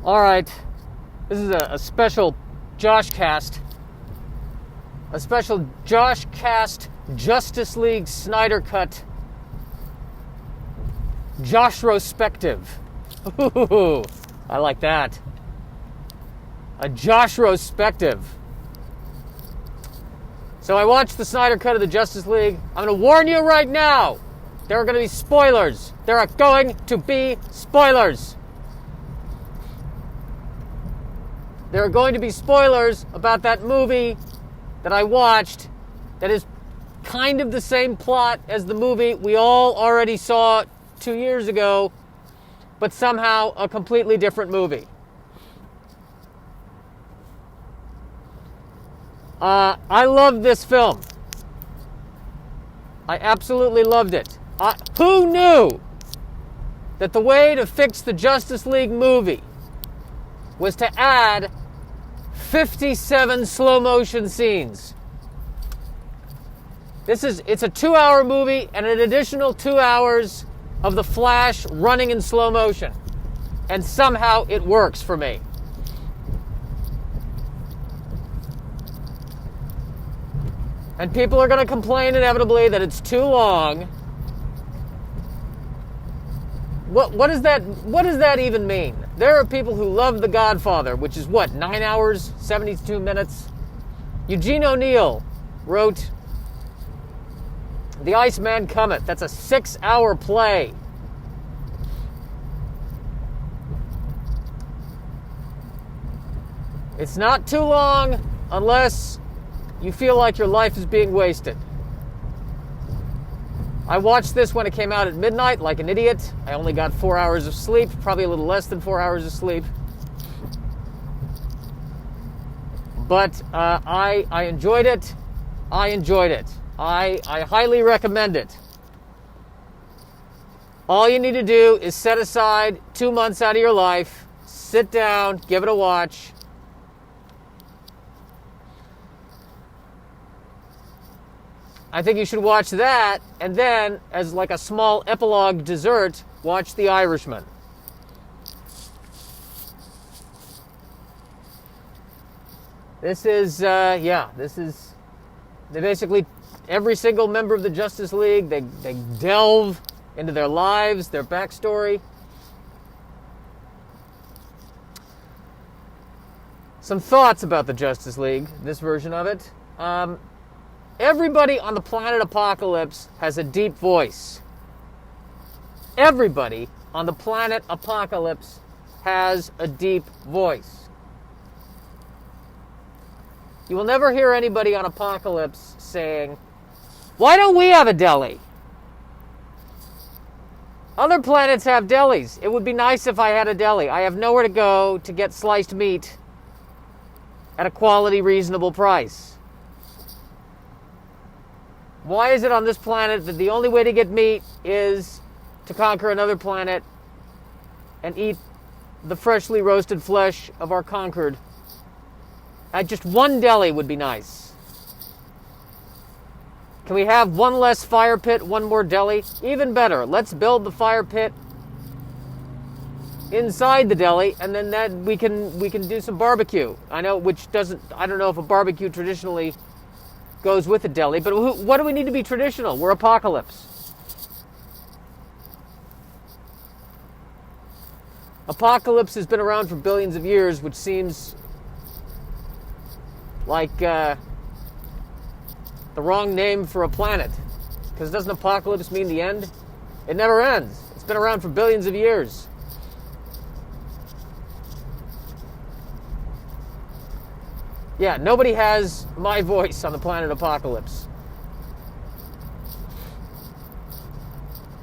All right, this is a special Josh cast. A special Josh cast Justice League Snyder Cut Josh-rospective. Ooh, I like that. A Josh-rospective. So I watched the Snyder Cut of the Justice League. I'm going to warn you right now. There are going to be spoilers. There are going to be spoilers. There are going to be spoilers about that movie that I watched that is kind of the same plot as the movie we all already saw 2 years ago, but somehow a completely different movie. I loved this film. I absolutely loved it. Who knew that the way to fix the Justice League movie was to add 57 slow motion scenes? It's a 2-hour movie and an additional 2 hours of the Flash running in slow motion. And somehow it works for me. And people are going to complain inevitably that it's too long. What does that even mean? There are people who love The Godfather, which is 9 hours, 72 minutes. Eugene O'Neill wrote The Iceman Cometh. That's a 6-hour play. It's not too long unless you feel like your life is being wasted. I watched this when it came out at midnight like an idiot. I only got 4 hours of sleep, probably a little less than 4 hours of sleep. But I enjoyed it. I enjoyed it. I highly recommend it. All you need to do is set aside 2 months out of your life, sit down, give it a watch. I think you should watch that, and then, as like a small epilogue dessert, watch The Irishman. This is, they basically, every single member of the Justice League, they delve into their lives, their backstory. Some thoughts about the Justice League, this version of it. Everybody on the planet Apocalypse has a deep voice. Everybody on the planet Apocalypse has a deep voice. You will never hear anybody on Apocalypse saying, "Why don't we have a deli?" Other planets have delis. It would be nice if I had a deli. I have nowhere to go to get sliced meat at a quality, reasonable price. Why is it on this planet that the only way to get meat is to conquer another planet and eat the freshly roasted flesh of our conquered? Just one deli would be nice. Can we have one less fire pit, one more deli? Even better. Let's build the fire pit inside the deli, and then that we can do some barbecue. I don't know if a barbecue traditionally goes with a deli, but what do we need to be traditional? We're Apocalypse. Apocalypse has been around for billions of years, which seems like the wrong name for a planet. Because doesn't apocalypse mean the end? It never ends. It's been around for billions of years. Yeah, nobody has my voice on the planet Apocalypse.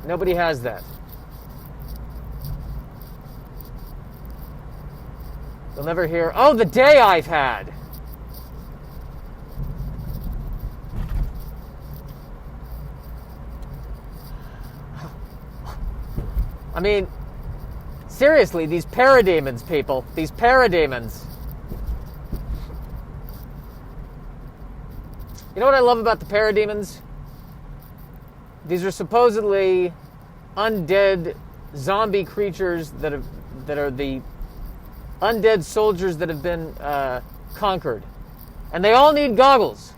Nobody has that. You'll never hear, "Oh, the day I've had." I mean, seriously, these parademons, people. These parademons. You know what I love about the parademons? These are supposedly undead zombie creatures that are the undead soldiers that have been conquered. And they all need goggles.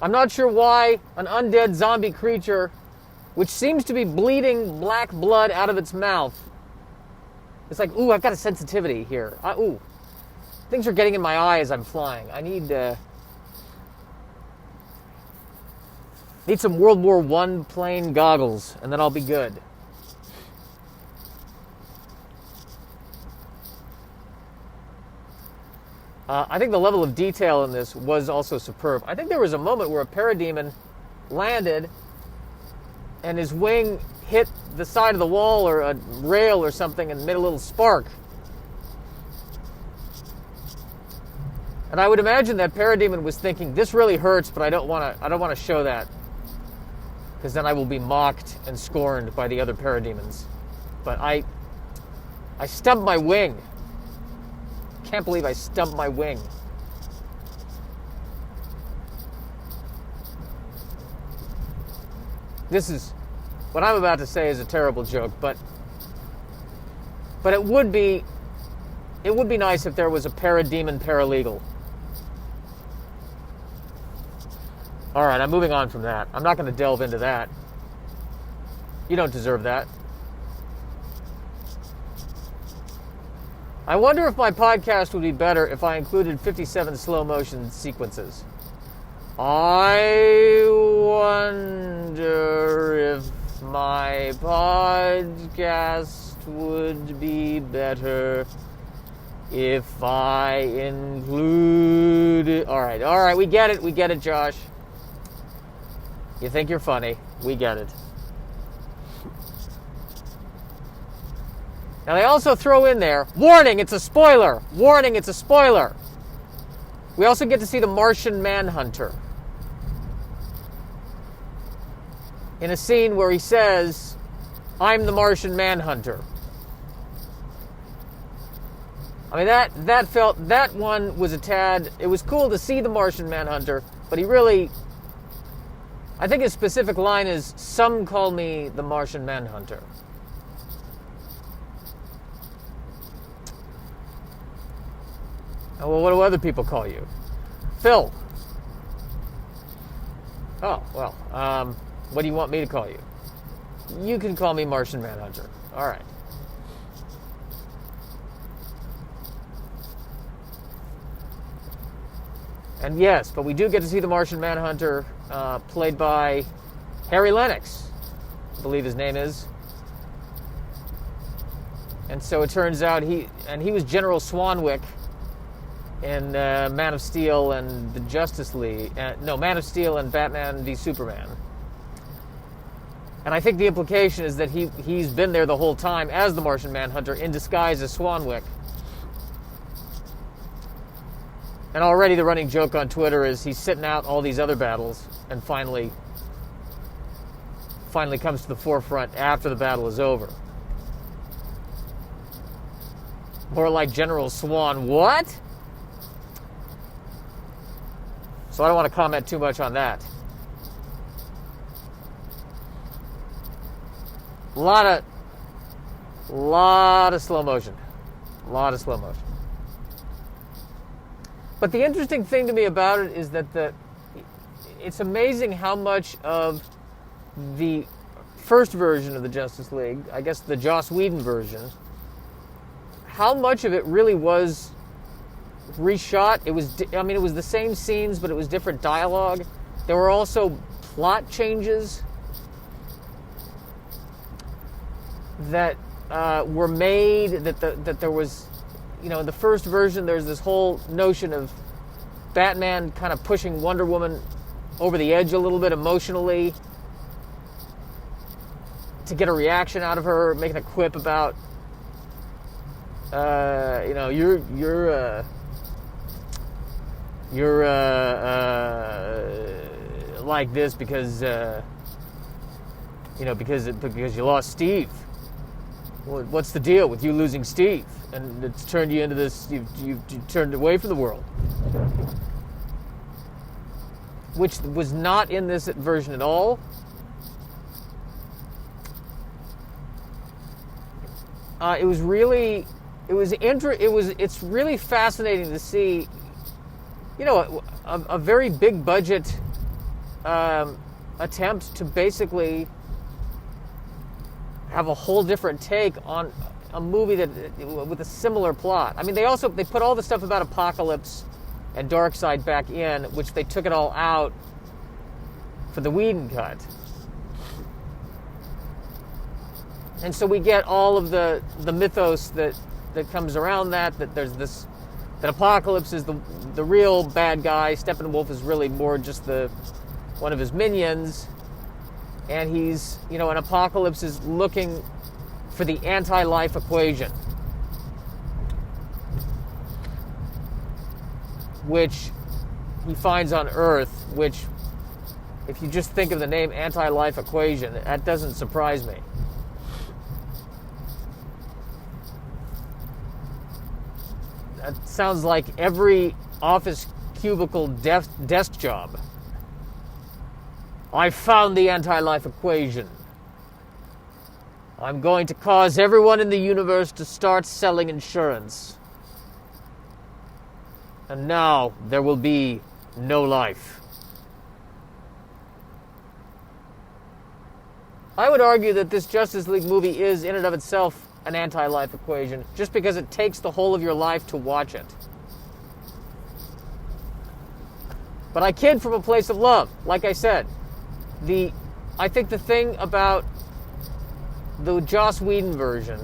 I'm not sure why an undead zombie creature, which seems to be bleeding black blood out of its mouth. It's like, ooh, I've got a sensitivity here. Ooh, things are getting in my eye as I'm flying. I need some World War I plane goggles, and then I'll be good. I think the level of detail in this was also superb. I think there was a moment where a parademon landed and his wing hit the side of the wall or a rail or something and made a little spark. And I would imagine that parademon was thinking, this really hurts, but I don't want to show that, because then I will be mocked and scorned by the other parademons. But I stubbed my wing. Can't believe I stubbed my wing. This is, what I'm about to say is a terrible joke, but it would be nice if there was a parademon paralegal. All right, I'm moving on from that. I'm not going to delve into that. You don't deserve that. I wonder if my podcast would be better if I included 57 slow motion sequences. I wonder if my podcast would be better if I included... All right, we get it, Josh. You think you're funny. We get it. Now, they also throw in there, warning, it's a spoiler. Warning, it's a spoiler. We also get to see the Martian Man Hunter in a scene where he says, I'm the Martian Man Hunter. I mean, that one was a tad, it was cool to see the Martian Man Hunter, but he really, I think his specific line is, some call me the Martian Man Hunter. Oh, well, what do other people call you? Phil. Oh, well, what do you want me to call you? You can call me Martian Manhunter. All right. And yes, but we do get to see the Martian Manhunter played by Harry Lennox, I believe his name is. And so it turns out he was General Swanwick in Man of Steel and the Justice League. Man of Steel and Batman v Superman. And I think the implication is that he's been there the whole time as the Martian Manhunter in disguise as Swanwick. And already the running joke on Twitter is he's sitting out all these other battles and finally comes to the forefront after the battle is over. More like General Swan, what? So I don't want to comment too much on that. A lot of slow motion. A lot of slow motion. But the interesting thing to me about it is that it's amazing how much of the first version of the Justice League, I guess the Joss Whedon version, how much of it really was reshot. It was the same scenes, but it was different dialogue. There were also plot changes that were made, that there was, in the first version, there's this whole notion of Batman kind of pushing Wonder Woman over the edge a little bit emotionally to get a reaction out of her, making a quip about, you're like this because you lost Steve. What's the deal with you losing Steve? And it's turned you into this, you've turned away from the world. Which was not in this version at all. it's really fascinating to see, a very big budget attempt to basically have a whole different take on a movie that with a similar plot. I mean, they put all the stuff about Apocalypse and Darkseid back in, which they took it all out for the Whedon cut. And so we get all of the mythos that comes around that there's this, that Apocalypse is the real bad guy. Steppenwolf is really more just one of his minions. And he's, and Apocalypse is looking for the anti-life equation, which he finds on Earth, which, if you just think of the name anti-life equation, that doesn't surprise me. That sounds like every office cubicle desk job. I found the anti-life equation. I'm going to cause everyone in the universe to start selling insurance. And now there will be no life. I would argue that this Justice League movie is, in and of itself, an anti-life equation, just because it takes the whole of your life to watch it. But I kid from a place of love. Like I said, I think the thing about the Joss Whedon version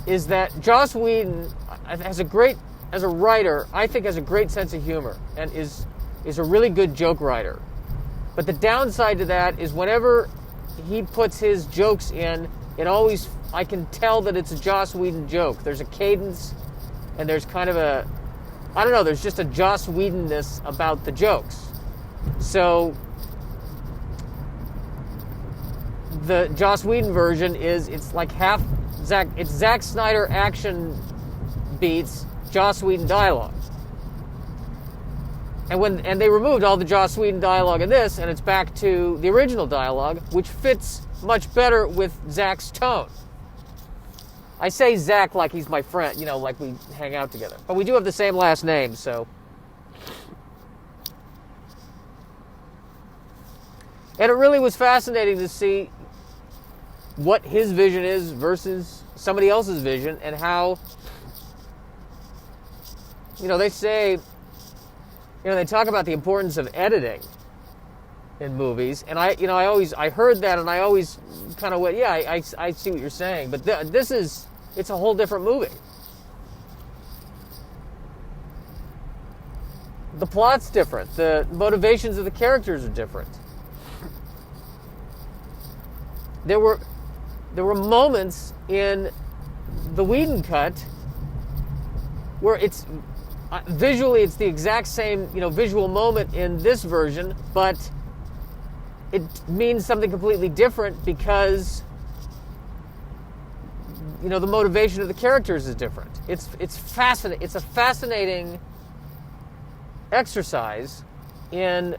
is that Joss Whedon as a writer, I think has a great sense of humor and is a really good joke writer. But the downside to that is whenever he puts his jokes in, I can tell that it's a Joss Whedon joke. There's a cadence and there's kind of there's just a Joss Whedon-ness about the jokes. So the Joss Whedon version it's like half Zack Snyder action beats, Joss Whedon dialogue. And they removed all the Joss Whedon dialogue in this, and it's back to the original dialogue, which fits much better with Zack's tone. I say Zack like he's my friend, like we hang out together. But we do have the same last name, so. And it really was fascinating to see what his vision is versus somebody else's vision, and how, they say, they talk about the importance of editing in movies, and I heard that, and I always kind of went, yeah, I see what you're saying, but it's a whole different movie. The plot's different. The motivations of the characters are different. There were moments in the Whedon cut where visually it's the exact same, visual moment in this version, but it means something completely different because, the motivation of the characters is different. It's fascinating. It's a fascinating exercise in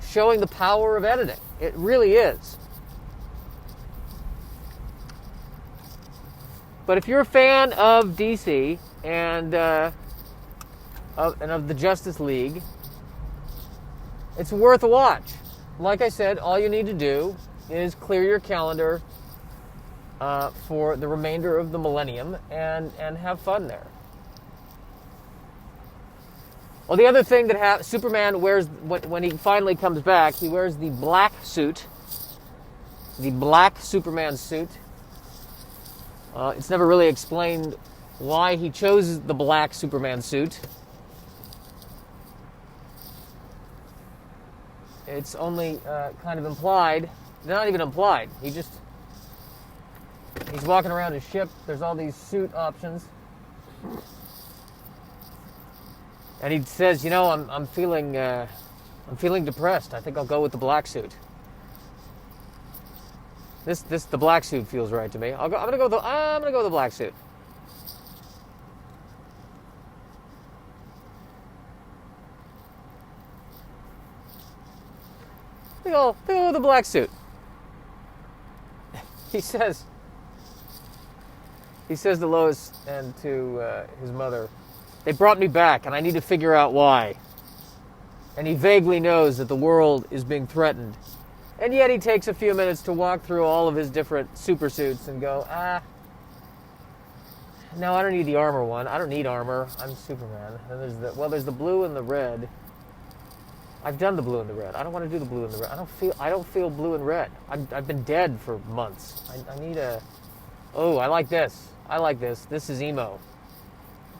showing the power of editing. It really is. But if you're a fan of DC and of the Justice League, it's worth a watch. Like I said, all you need to do is clear your calendar for the remainder of the millennium and have fun there. Well, the other thing that Superman wears when he finally comes back, he wears the black suit, the black Superman suit. It's never really explained why he chose the black Superman suit. It's only kind of implied. Not even implied. He's walking around his ship. There's all these suit options. And he says, I'm feeling depressed. I think I'll go with the black suit. The black suit feels right to me. I'm gonna go with the black suit. The guy with the black suit. He says to Lois and to his mother, "They brought me back, and I need to figure out why." And he vaguely knows that the world is being threatened. And yet he takes a few minutes to walk through all of his different super suits and go, no, I don't need the armor one. I don't need armor. I'm Superman. And there's the blue and the red. I've done the blue and the red. I don't want to do the blue and the red. I don't feel blue and red. I've been dead for months. I need a... Oh, I like this. I like this. This is emo.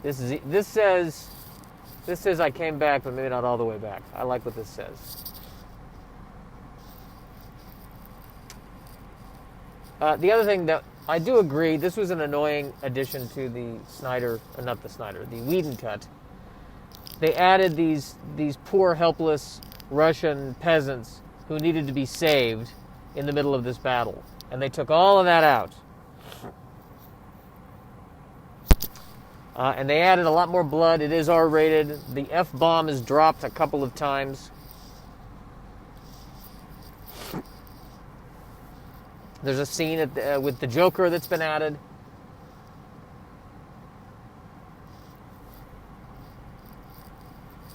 This says I came back, but maybe not all the way back. I like what this says. The other thing that I do agree, this was an annoying addition to the the Whedon cut. They added these poor, helpless Russian peasants who needed to be saved in the middle of this battle. And they took all of that out. And they added a lot more blood. It is R-rated. The F-bomb is dropped a couple of times. There's a scene with the Joker that's been added.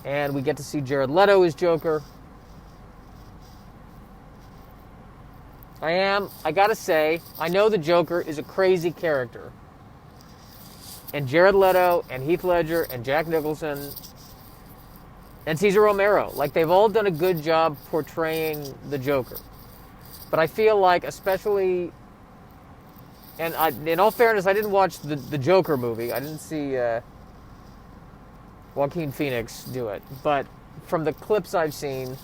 And we get to see Jared Leto as Joker. I gotta say, I know the Joker is a crazy character. And Jared Leto and Heath Ledger and Jack Nicholson and Cesar Romero, like, they've all done a good job portraying the Joker. But I feel like, especially, and in all fairness, I didn't watch the Joker movie. I didn't see Joaquin Phoenix do it. But from the clips I've seen,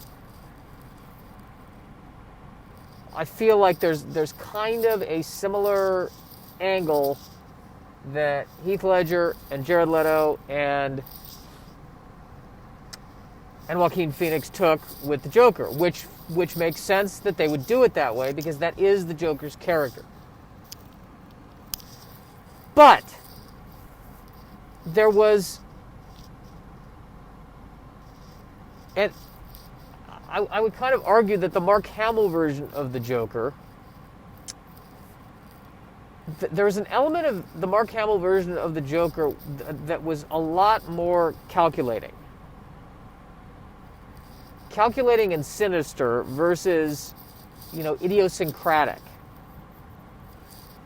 I feel like there's kind of a similar angle that Heath Ledger and Jared Leto and Joaquin Phoenix took with the Joker, which makes sense that they would do it that way because that is the Joker's character. But there was, and I would kind of argue that the Mark Hamill version of the Joker, there was an element of the Mark Hamill version of the Joker that was a lot more calculating and sinister versus, idiosyncratic.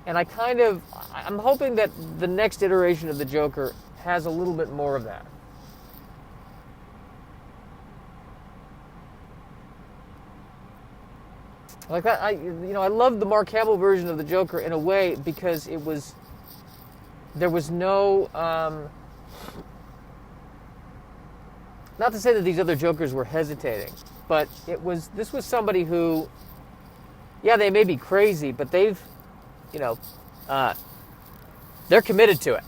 And I'm hoping that the next iteration of the Joker has a little bit more of that. Like that, I loved the Mark Hamill version of the Joker in a way because there was no, not to say that these other Jokers were hesitating, but this was somebody who, yeah, they may be crazy, but they're committed to it.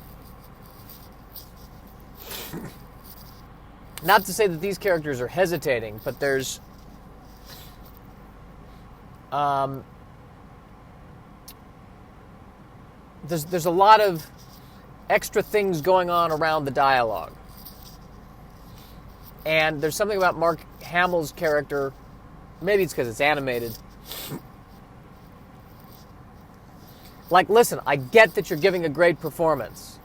Not to say that these characters are hesitating, but there's a lot of extra things going on around the dialogue. And there's something about Mark Hamill's character, maybe it's because it's animated. Like, listen, I get that you're giving a great performance.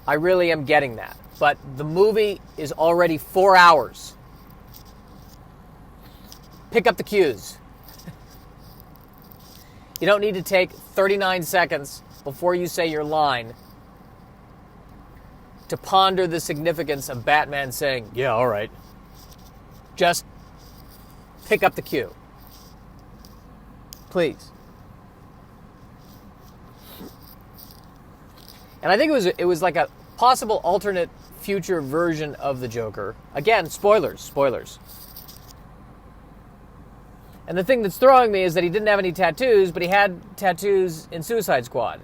I really am getting that. But the movie is already 4 hours. Pick up the cues. You don't need to take 39 seconds before you say your line to ponder the significance of Batman saying, "Yeah, all right." Just pick up the cue. Please. And I think it was like a possible alternate future version of the Joker. Again, spoilers. And the thing that's throwing me is that he didn't have any tattoos, but he had tattoos in Suicide Squad.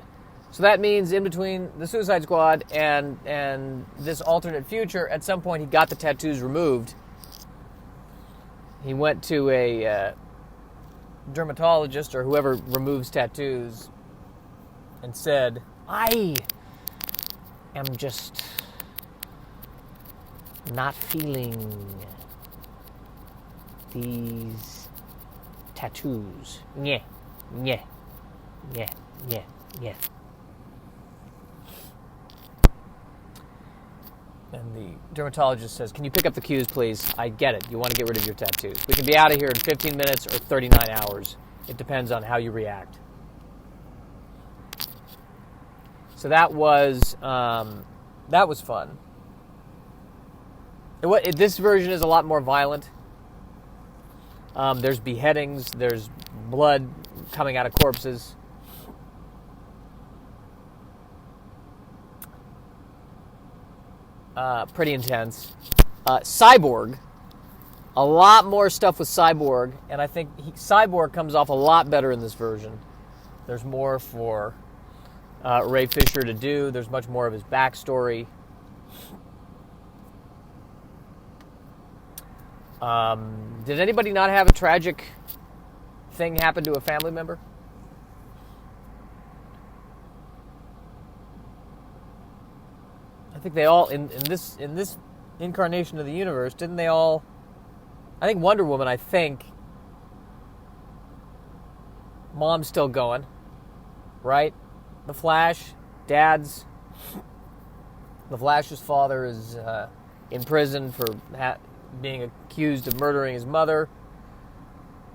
So that means in between the Suicide Squad and this alternate future, at some point he got the tattoos removed. He went to a dermatologist or whoever removes tattoos and said, "I am just not feeling these tattoos. Yeah, yeah, yeah, yeah, yeah. And the dermatologist says, can you pick up the cues, please? I get it. You want to get rid of your tattoos. We can be out of here in 15 minutes or 39 hours. It depends on how you react. So that was fun. This version is a lot more violent. There's beheadings. There's blood coming out of corpses. Pretty intense. Cyborg. A lot more stuff with Cyborg. And I think Cyborg comes off a lot better in this version. There's more for Ray Fisher to do. There's much more of his backstory. Did anybody not have a tragic thing happen to a family member? I think they all in this incarnation of the universe, didn't they all? I think Wonder Woman. I think mom's still going, right? The Flash, Dad's. The Flash's father is in prison for being accused of murdering his mother.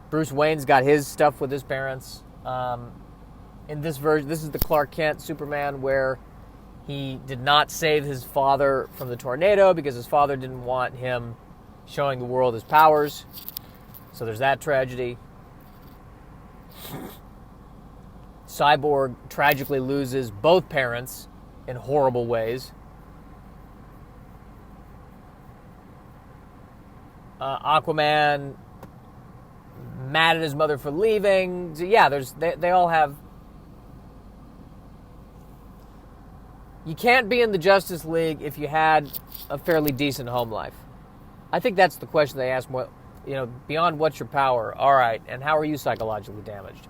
Bruce Wayne's got his stuff with his parents. In this version, this is the Clark Kent Superman where he did not save his father from the tornado because his father didn't want him showing the world his powers. So there's that tragedy. Cyborg tragically loses both parents in horrible ways. Aquaman mad at his mother for leaving. So yeah, they all have. You can't be in the Justice League if you had a fairly decent home life. I think that's the question they ask more. Beyond what's your power? All right, and how are you psychologically damaged?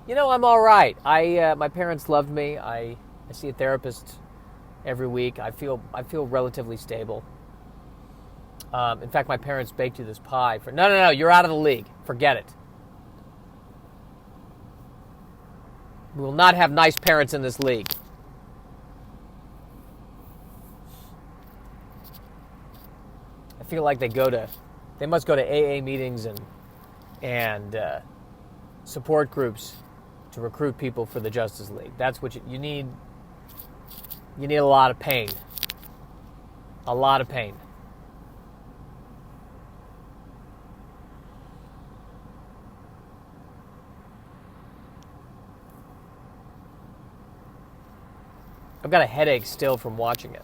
I'm all right. My parents loved me. I see a therapist every week. I feel relatively stable. In fact, my parents baked you this pie for... No, you're out of the league. Forget it. We will not have nice parents in this league. I feel like they must go to AA meetings and support groups to recruit people for the Justice League. That's what you need. You need a lot of pain. A lot of pain. I've got a headache still from watching it.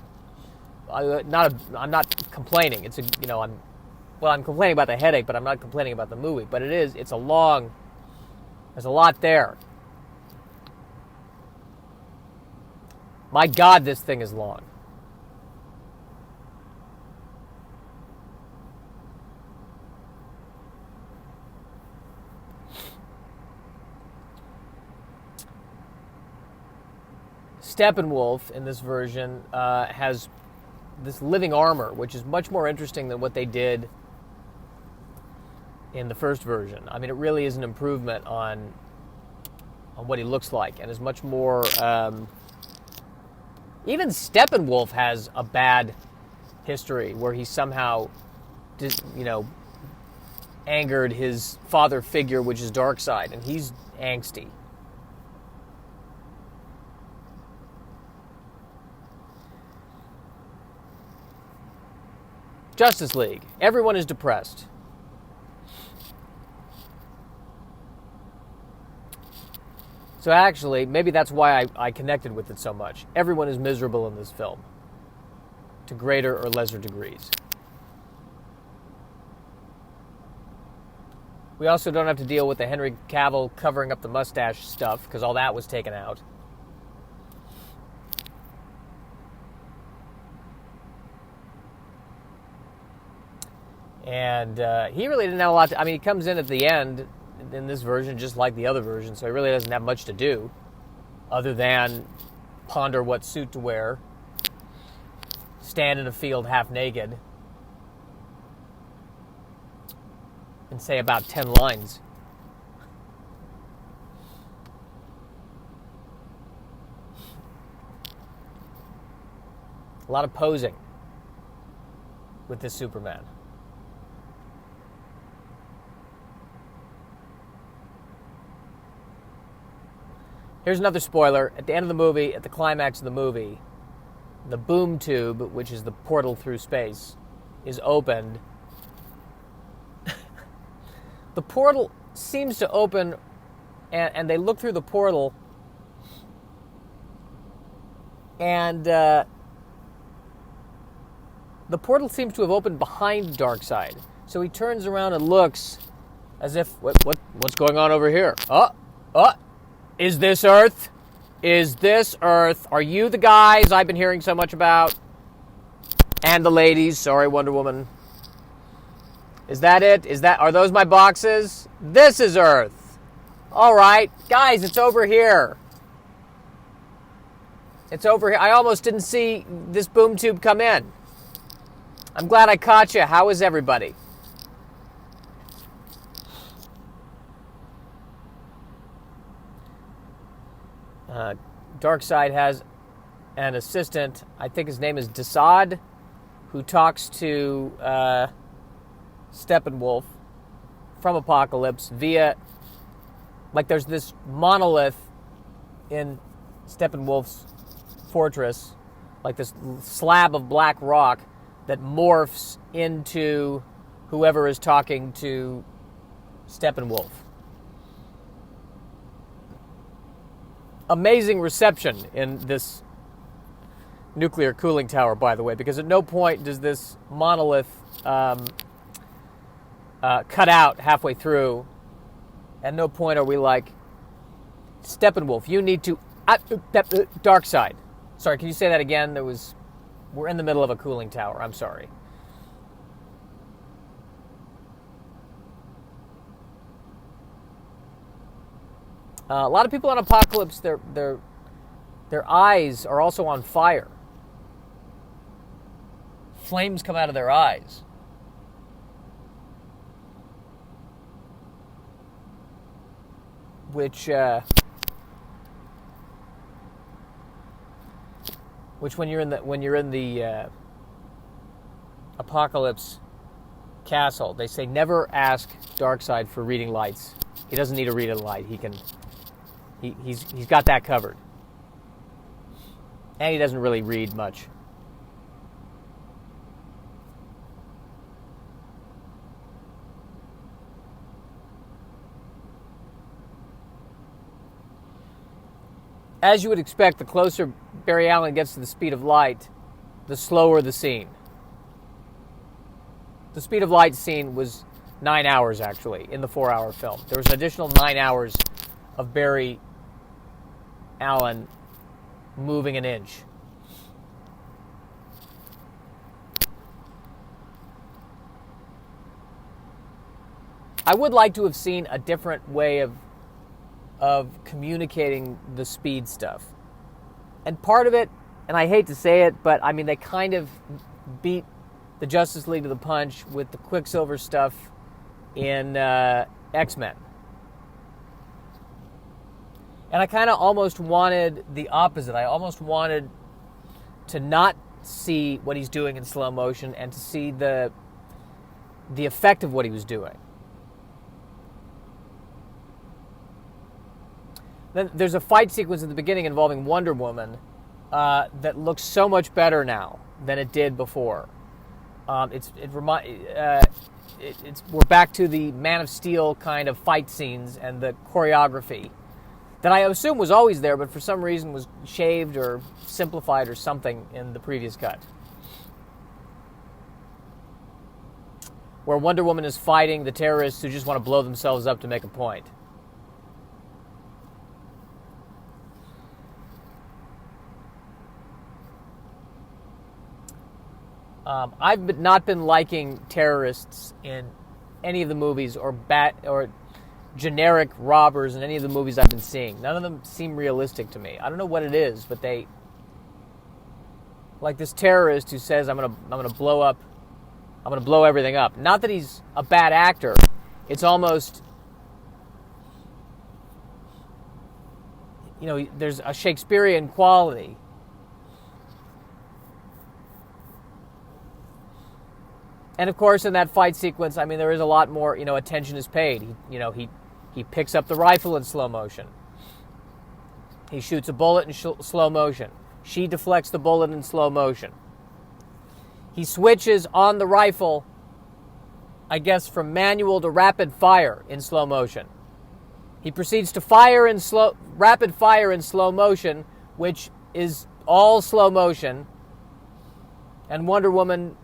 I'm not complaining. I'm complaining about the headache, but I'm not complaining about the movie. But there's a lot there. My God, this thing is long. Steppenwolf in this version has this living armor, which is much more interesting than what they did in the first version. I mean, it really is an improvement on what he looks like, and is much more. Even Steppenwolf has a bad history where he somehow, angered his father figure, which is Darkseid, and he's angsty. Justice League. Everyone is depressed. So actually, maybe that's why I connected with it so much. Everyone is miserable in this film, to greater or lesser degrees. We also don't have to deal with the Henry Cavill covering up the mustache stuff, because all that was taken out. And he really didn't have a lot to... he comes in at the end in this version just like the other version, so he really doesn't have much to do other than ponder what suit to wear, stand in a field half naked, and say about 10 lines. A lot of posing with this Superman. Here's another spoiler. At the end of the movie, at the climax of the movie, the boom tube, which is the portal through space, is opened. The portal seems to open, and they look through the portal, and the portal seems to have opened behind Darkseid. So he turns around and looks as if, what's going on over here? Is this Earth? Is this Earth? Are you the guys I've been hearing so much about? And the ladies. Sorry, Wonder Woman. Is that it? Are those my boxes? This is Earth. All right. Guys, it's over here. It's over here. I almost didn't see this boom tube come in. I'm glad I caught you. How is everybody? Darkseid has an assistant, I think his name is Desaad, who talks to Steppenwolf from Apocalypse via, like there's this monolith in Steppenwolf's fortress, like this slab of black rock that morphs into whoever is talking to Steppenwolf. Amazing reception in this nuclear cooling tower, by the way, because at no point does this monolith cut out halfway through. At no point are we like, Steppenwolf, you need to... Darkseid. Sorry, can you say that again? We're in the middle of a cooling tower. I'm sorry. A lot of people on Apocalypse, their eyes are also on fire. Flames come out of their eyes. Which when you're in the Apocalypse castle, they say never ask Darkseid for reading lights. He doesn't need a reading light. He's got that covered. And he doesn't really read much. As you would expect, the closer Barry Allen gets to the speed of light, the slower the scene. The speed of light scene was 9 hours, actually, in the 4-hour film. There was an additional 9 hours of Barry Allen moving an inch. I would like to have seen a different way of communicating the speed stuff. And part of it, and I hate to say it, but I mean, they kind of beat the Justice League to the punch with the Quicksilver stuff in X-Men. And I kind of almost wanted the opposite. I almost wanted to not see what he's doing in slow motion and to see the effect of what he was doing. Then there's a fight sequence at the beginning involving Wonder Woman that looks so much better now than it did before. We're back to the Man of Steel kind of fight scenes and the choreography that I assume was always there, but for some reason was shaved or simplified or something in the previous cut. Where Wonder Woman is fighting the terrorists who just want to blow themselves up to make a point. I've not been liking terrorists in any of the movies or generic robbers in any of the movies I've been seeing. None of them seem realistic to me. I don't know what it is, but they, like this terrorist who says I'm gonna blow everything up. Not that he's a bad actor. It's almost, there's a Shakespearean quality And of course, in that fight sequence, I mean, there is a lot more, attention is paid. He picks up the rifle in slow motion. He shoots a bullet in slow motion. She deflects the bullet in slow motion. He switches on the rifle, I guess, from manual to rapid fire in slow motion. He proceeds to rapid fire in slow motion, which is all slow motion. And Wonder Woman,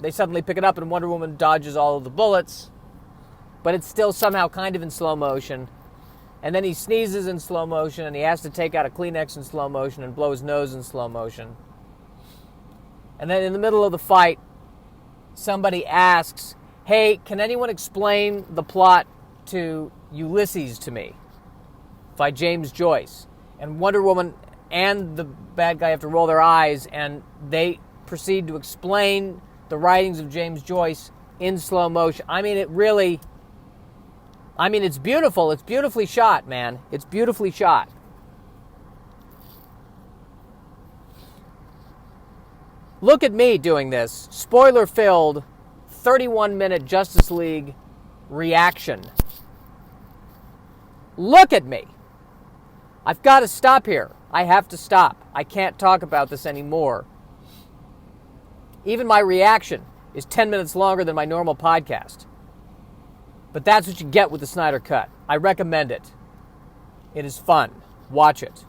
they suddenly pick it up and Wonder Woman dodges all of the bullets, but it's still somehow kind of in slow motion. And then he sneezes in slow motion, and he has to take out a Kleenex in slow motion and blow his nose in slow motion. And then in the middle of the fight, somebody asks, hey, can anyone explain the plot to Ulysses to me? By James Joyce. And Wonder Woman and the bad guy have to roll their eyes, and they proceed to explain the writings of James Joyce in slow motion. I mean, it's beautiful. It's beautifully shot, man. It's beautifully shot. Look at me doing this. Spoiler-filled, 31-minute Justice League reaction. Look at me. I've got to stop here. I have to stop. I can't talk about this anymore. Even my reaction is 10 minutes longer than my normal podcast. But that's what you get with the Snyder Cut. I recommend it. It is fun. Watch it.